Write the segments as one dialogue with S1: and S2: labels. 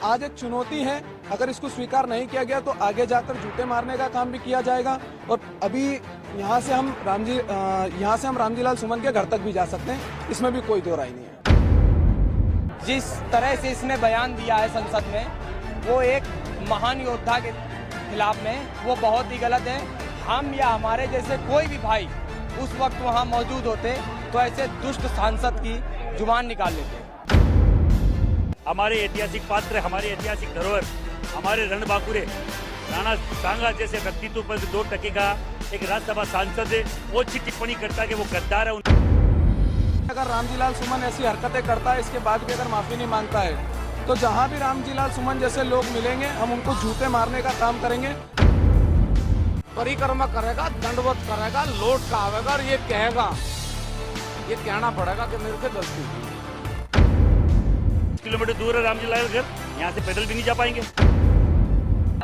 S1: आज एक चुनौती है। अगर इसको स्वीकार नहीं किया गया तो आगे जाकर जूते मारने का काम भी किया जाएगा। और अभी यहाँ से हम रामजीलाल सुमन के घर तक भी जा सकते हैं, इसमें भी कोई दो राय नहीं है।
S2: जिस तरह से इसने बयान दिया है संसद में, वो एक महान योद्धा के खिलाफ में, वो बहुत ही गलत है। हम या हमारे जैसे कोई भी भाई उस वक्त वहाँ मौजूद होते तो ऐसे दुष्ट सांसद की जुबान निकाल लेते।
S3: हमारे ऐतिहासिक पात्र, हमारे ऐतिहासिक धरोहर, हमारे रणबांकुरे राणा सांगा जैसे व्यक्तित्व पर 2% का एक राज्यसभा सांसद है, वो अच्छी टिप्पणी करता है कि वो गद्दार है।
S1: अगर रामजीलाल सुमन ऐसी हरकतें करता है, इसके बाद भी अगर माफी नहीं मांगता है, तो जहां भी रामजीलाल सुमन जैसे लोग मिलेंगे, हम उनको जूते मारने का काम करेंगे।
S4: परिक्रमा करेगा, दंडवत करेगा, लौट का आवेगा और ये कहेगा, ये कहना पड़ेगा कि मेरे से गलती हुई।
S3: किलोमीटर दूर है रामजीलाल घर, यहाँ से पैदल भी नहीं जा पाएंगे।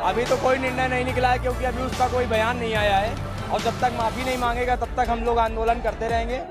S2: अभी तो कोई निर्णय नहीं निकला है, क्योंकि अभी उसका कोई बयान नहीं आया है। और जब तक माफी नहीं मांगेगा तब तक हम लोग आंदोलन करते रहेंगे।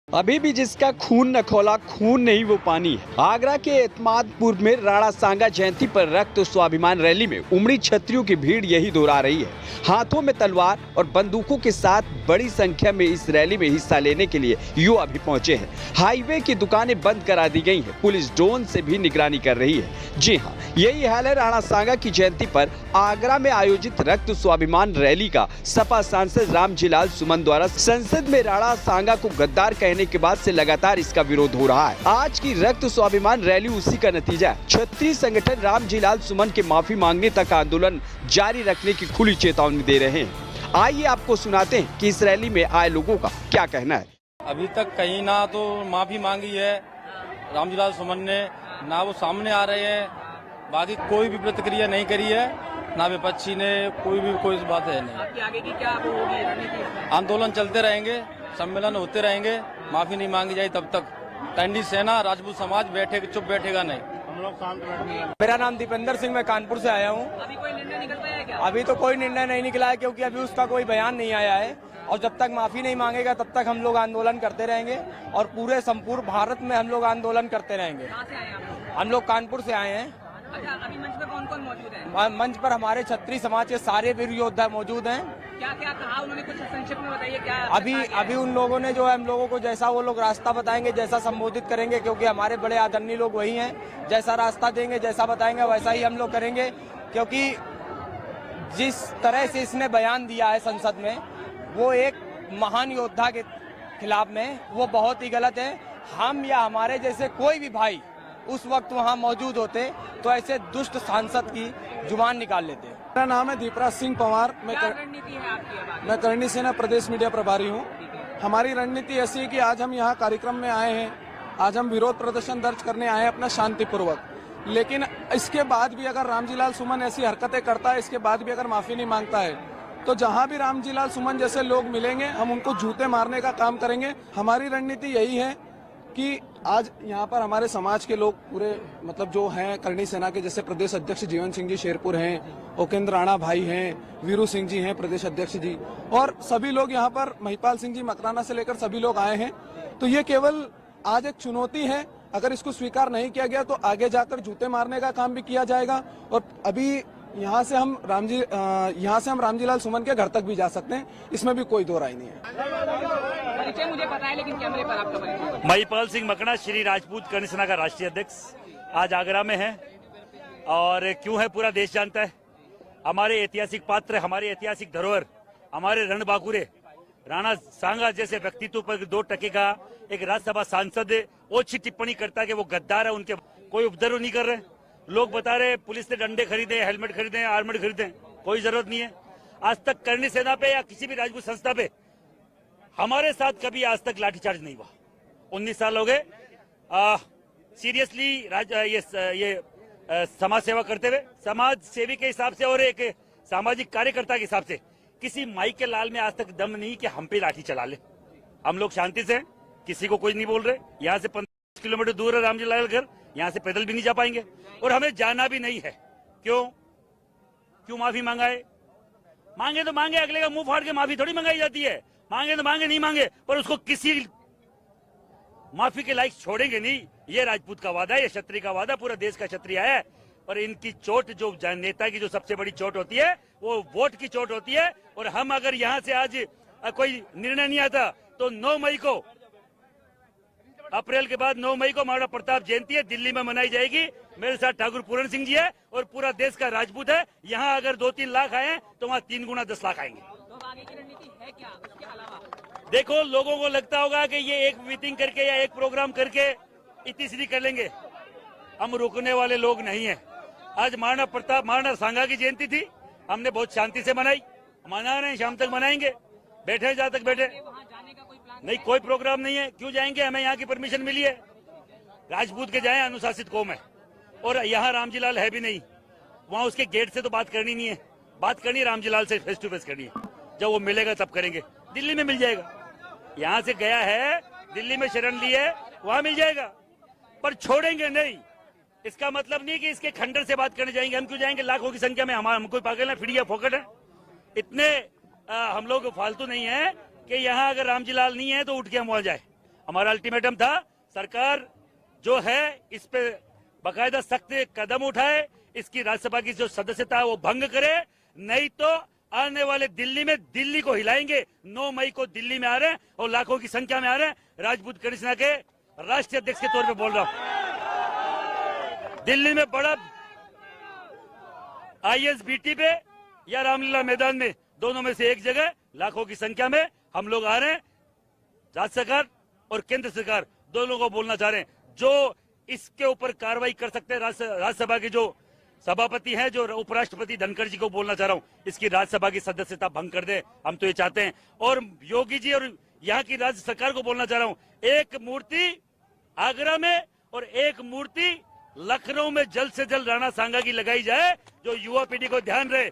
S5: अभी भी जिसका खून न खौला, खून नहीं वो पानी है। आगरा के एतमादपुर में राणा सांगा जयंती पर रक्त स्वाभिमान रैली में उमड़ी छतरियों की भीड़ यही दोहरा रही है। हाथों में तलवार और बंदूकों के साथ बड़ी संख्या में इस रैली में हिस्सा लेने के लिए युवा भी पहुंचे हैं। हाईवे की दुकानें बंद करा दी गई हैं। पुलिस ड्रोन से भी निगरानी कर रही है। जी हाँ, यही हाल है राणा सांगा की जयंती पर आगरा में आयोजित रक्त स्वाभिमान रैली का। सपा सांसद रामजीलाल सुमन द्वारा संसद में राणा सांगा को गद्दार कहने के बाद से लगातार इसका विरोध हो रहा है। आज की रक्त स्वाभिमान रैली उसी का नतीजा है। क्षत्रिय संगठन रामजीलाल सुमन के माफी मांगने तक आंदोलन जारी रखने की खुली चेतावनी दे रहे हैं। आइए आपको सुनाते हैं कि इस रैली में आए लोगों का क्या कहना है।
S6: अभी तक कहीं ना तो माफी मांगी है रामजीलाल सुमन ने, ना वो सामने आ रहे हैं, बाकी कोई भी प्रतिक्रिया नहीं करी है, ना विपक्षी ने कोई बात है नहीं।
S7: आगे की क्या होगी रणनीति?
S6: आंदोलन चलते रहेंगे, सम्मेलन होते रहेंगे, माफी नहीं मांगी जाए तब तक टंडी सेना राजपूत समाज चुप बैठेगा नहीं। हम लोग शांत बैठेंगे।
S2: मेरा नाम दीपेंद्र सिंह, मैं कानपुर से आया हूँ।
S7: अभी कोई निर्णय निकल पाया क्या?
S2: अभी तो कोई निर्णय नहीं निकला है, क्योंकि अभी उसका कोई बयान नहीं आया है। और जब तक माफी नहीं मांगेगा तब तक हम लोग आंदोलन करते रहेंगे और पूरे संपूर्ण भारत में हम लोग आंदोलन करते रहेंगे।
S7: कहाँ से आए आप लोग?
S2: हम लोग कानपुर से आए हैं।
S7: अच्छा, अभी मंच पर कौन कौन मौजूद है?
S2: मंच पर हमारे क्षत्रिय समाज के सारे वीर योद्धा मौजूद हैं।
S7: क्या क्या कहा उन्होंने, कुछ संक्षिप्त में बताइए क्या?
S2: अभी उन लोगों ने जो है हम लोगों को जैसा वो लोग रास्ता बताएंगे, जैसा संबोधित करेंगे, क्योंकि हमारे बड़े आदरणीय लोग वही हैं। जैसा रास्ता देंगे, जैसा बताएंगे, वैसा ही हम लोग करेंगे। क्योंकि जिस तरह से इसने बयान दिया है संसद में, वो एक महान योद्धा के खिलाफ में, वो बहुत ही गलत है। हम या हमारे जैसे कोई भी भाई उस वक्त वहाँ मौजूद होते तो ऐसे दुष्ट सांसद की जुबान निकाल लेते।
S1: मेरा नाम है दीपराज सिंह पंवार।
S7: रणनीति है आपकी?
S1: मैं करणी सेना प्रदेश मीडिया प्रभारी हूँ। हमारी रणनीति ऐसी है कि आज हम यहाँ कार्यक्रम में आए हैं, आज हम विरोध प्रदर्शन दर्ज करने आए हैं अपना शांतिपूर्वक। लेकिन इसके बाद भी अगर रामजीलाल सुमन ऐसी हरकतें करता है, इसके बाद भी अगर माफी नहीं मांगता है, तो जहां भी रामजीलाल सुमन जैसे लोग मिलेंगे, हम उनको जूते मारने का काम करेंगे। हमारी रणनीति यही है कि आज यहाँ पर हमारे समाज के लोग पूरे मतलब जो हैं, करणी सेना के जैसे प्रदेश अध्यक्ष जीवन सिंह जी शेरपुर हैं, उपेंद्र राणा भाई हैं, वीरू सिंह जी हैं प्रदेश अध्यक्ष जी, और सभी लोग यहाँ पर महिपाल सिंह जी मकराना से लेकर सभी लोग आए हैं। तो ये केवल आज एक चुनौती है। अगर इसको स्वीकार नहीं किया गया तो आगे जाकर जूते मारने का काम भी किया जाएगा। और अभी यहाँ से हम रामजीलाल सुमन के घर तक भी जा सकते हैं, इसमें भी कोई दो राय नहीं है।
S7: परिचय मुझे पता है, लेकिन कैमरे पर आपका परिचय?
S3: महिपाल सिंह मकराना, श्री राजपूत करणी सेना का राष्ट्रीय अध्यक्ष, आज आगरा में है। और क्यों है पूरा देश जानता है। हमारे ऐतिहासिक पात्र, हमारे ऐतिहासिक धरोहर, हमारे रणबांकुरे राणा सांगा जैसे व्यक्तित्व पर 2% का एक राज्यसभा सांसद है, वो अच्छी टिप्पणी करता है कि वो गद्दार है। उनके कोई उपद्रव नहीं कर रहे। लोग बता रहे पुलिस ने डंडे खरीदे, हेलमेट खरीदे, आर्मर खरीदे, कोई जरूरत नहीं है। आज तक करणी सेना पे या किसी भी राजपूत संस्था पे हमारे साथ कभी आज तक लाठीचार्ज नहीं हुआ। 19 साल हो गए सीरियसली ये समाज सेवा करते हुए, समाज सेवी के हिसाब से और एक सामाजिक कार्यकर्ता के हिसाब से किसी माई के लाल में आज तक दम नहीं कि हम पे लाठी चला ले। हम लोग शांति से, किसी को कुछ नहीं बोल रहे। यहाँ से 15 किलोमीटर दूर है रामजीलाल घर, यहाँ से पैदल भी नहीं जा पाएंगे और हमें जाना भी नहीं है। क्यों माफी मांगा है? मांगे तो मांगे, अगले का मुंह फाड़ के माफी थोड़ी मंगाई जाती है। मांगे तो मांगे, नहीं मांगे पर उसको किसी माफी के लायक छोड़ेंगे नहीं। ये राजपूत का वादा है, ये क्षत्रिय का वादा, पूरा देश का क्षत्रिय है। और इनकी चोट, जो नेता की जो सबसे बड़ी चोट होती है, वो वोट की चोट होती है। और हम अगर यहाँ से आज कोई निर्णय नहीं आता तो 9 मई को, अप्रैल के बाद 9 मई को महाराणा प्रताप जयंती है, दिल्ली में मनाई जाएगी। मेरे साथ ठाकुर पूरण सिंह जी है और पूरा देश का राजपूत है। यहाँ अगर 2-3 लाख आए तो वहाँ 3 गुना 10 लाख आएंगे।
S7: तो आगे की रणनीति है क्या उसके अलावा?
S3: देखो, लोगों को लगता होगा कि ये एक मीटिंग करके या एक प्रोग्राम करके इतनी कर लेंगे। हम रुकने वाले लोग नहीं है। आज महाराणा सांगा की जयंती थी, हमने बहुत शांति से मनाई, मना रहे हैं, शाम तक मनाएंगे, बैठे जहाँ तक बैठे।
S7: वहाँ जाने का कोई प्लान
S3: नहीं, कोई प्रोग्राम नहीं है। क्यों जाएंगे? हमें यहाँ की परमिशन मिली है। राजपूत के जाए, अनुशासित कौम है और यहाँ रामजी लाल है भी नहीं। वहाँ उसके गेट से तो बात करनी नहीं है, बात करनी है रामजी लाल से फेस टू फेस करनी है। जब वो मिलेगा तब करेंगे। दिल्ली में मिल जाएगा, यहाँ से गया है, दिल्ली में शरण ली है, वहाँ मिल जाएगा, पर छोड़ेंगे नहीं। इसका मतलब नहीं कि इसके खंडर से बात करने जाएंगे। हम क्यों जाएंगे? लाखों की संख्या में हम कोई पागल है, फिर फोकट है। इतने हम लोग फालतू नहीं है कि यहाँ अगर रामजी लाल नहीं है तो उठ के हम वहां जाए। हमारा अल्टीमेटम था, सरकार जो है इस पे बाकायदा सख्त कदम उठाए, इसकी राज्यसभा की जो सदस्यता है वो भंग करे, नहीं तो आने वाले दिल्ली में दिल्ली को हिलाएंगे। 9 मई को दिल्ली में आ रहे हैं और लाखों की संख्या में आ रहे हैं। राजपूत कनिष्ठ के राष्ट्रीय अध्यक्ष के तौर पे बोल रहा हूं, दिल्ली में बड़ा ISBT पे या रामलीला मैदान में, दोनों में से एक जगह लाखों की संख्या में हम लोग आ रहे हैं। राज्य सरकार और केंद्र सरकार दोनों को बोलना चाह रहे हैं, जो इसके ऊपर कार्रवाई कर सकते हैं। राज्यसभा के जो सभापति हैं, जो उपराष्ट्रपति धनखड़ जी को बोलना चाह रहा हूं, इसकी राज्यसभा की सदस्यता भंग कर दे। हम तो ये चाहते हैं। और योगी जी और यहाँ की राज्य सरकार को बोलना चाह रहा हूं, एक मूर्ति आगरा में और एक मूर्ति लखनऊ में जल्द से जल्द राणा सांगा की लगाई जाए। जो युवा पीढ़ी को ध्यान रहे,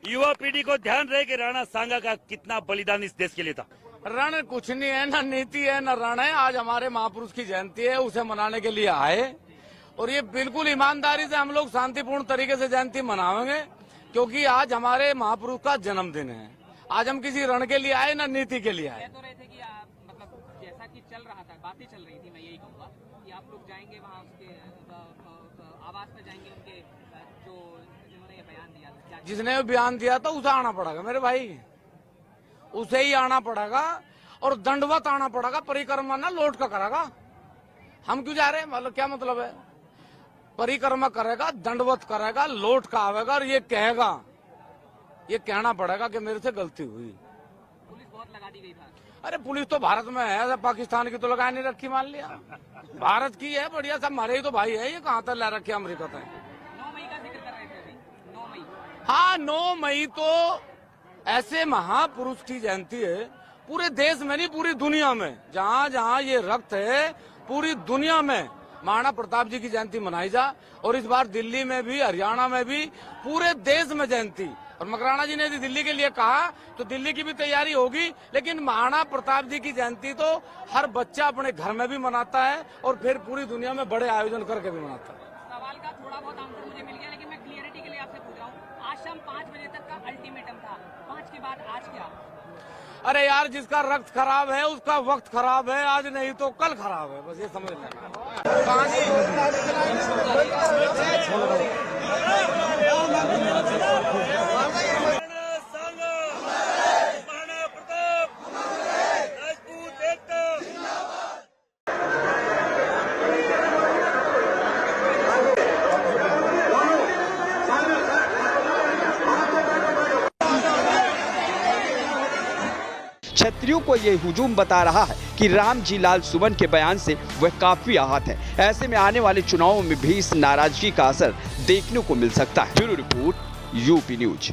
S3: युवा पीढ़ी को ध्यान रहे कि राणा सांगा का कितना बलिदान इस देश के लिए था।
S4: रण कुछ नहीं है, न नीति है, न रण है। आज हमारे महापुरुष की जयंती है, उसे मनाने के लिए आए और ये बिल्कुल ईमानदारी से हम लोग शांतिपूर्ण तरीके से जयंती मनाएंगे, क्योंकि आज हमारे महापुरुष का जन्मदिन है। आज हम किसी रण के लिए आए, न नीति के लिए आए।
S7: कह तो रहे थे कि मतलब जैसा कि चल रहा था, बातें चल रही थी, मैं यही कहूँगा कि आप लोग जाएंगे वहाँ उसके आवास में जाएंगे, उनके जो जिन्होंने ये बयान दिया था,
S4: जिसने बयान दिया था उसे आना पड़ेगा मेरे भाई, उसे ही आना पड़ेगा और दंडवत आना पड़ेगा। परिक्रमा ना लौट का करेगा। हम क्यों जा रहे हैं? मतलब क्या मतलब है? परिक्रमा करेगा, दंडवत करेगा, लौट का आवेगा और ये कहेगा, ये कहना पड़ेगा कि मेरे से गलती हुई।
S7: पुलिस बहुत लगा दी गई था।
S4: अरे पुलिस तो भारत में है, पाकिस्तान की तो लगा नहीं रखी, मान लिया। भारत की है, बढ़िया, सब हमारे ही तो भाई है। ये कहाँ तक ला रखे अमरीका तक?
S7: 9 मई का जिक्र कर रहे थे अभी। 9 मई,
S4: हाँ 9 मई तो ऐसे महापुरुष की जयंती है, पूरे देश में नहीं पूरी दुनिया में, जहाँ जहाँ ये रक्त है पूरी दुनिया में महाराणा प्रताप जी की जयंती मनाई जा। और इस बार दिल्ली में भी, हरियाणा में भी, पूरे देश में जयंती। और मकराना जी ने यदि दिल्ली के लिए कहा तो दिल्ली की भी तैयारी होगी, लेकिन महाराणा प्रताप जी की जयंती तो हर बच्चा अपने घर में भी मनाता है और फिर पूरी दुनिया में बड़े आयोजन करके भी मनाता है।
S7: सवाल का थोड़ा बहुत आंसर मुझे मिल गया, लेकिन मैं क्लियरिटी के लिए आपसे पूछ रहा हूँ। आज शाम 5 बजे तक का अल्टीमेटम था, 5 के बाद आज क्या?
S4: अरे यार, जिसका रक्त खराब है उसका वक्त खराब है, आज नहीं तो कल खराब है, बस ये समझ लेना।
S5: क्षत्रियों को ये हुजूम बता रहा है कि रामजी लाल सुमन के बयान से वह काफी आहत है। ऐसे में आने वाले चुनावों में भी इस नाराजगी का असर देखने को मिल सकता है। Bureau report, UP news.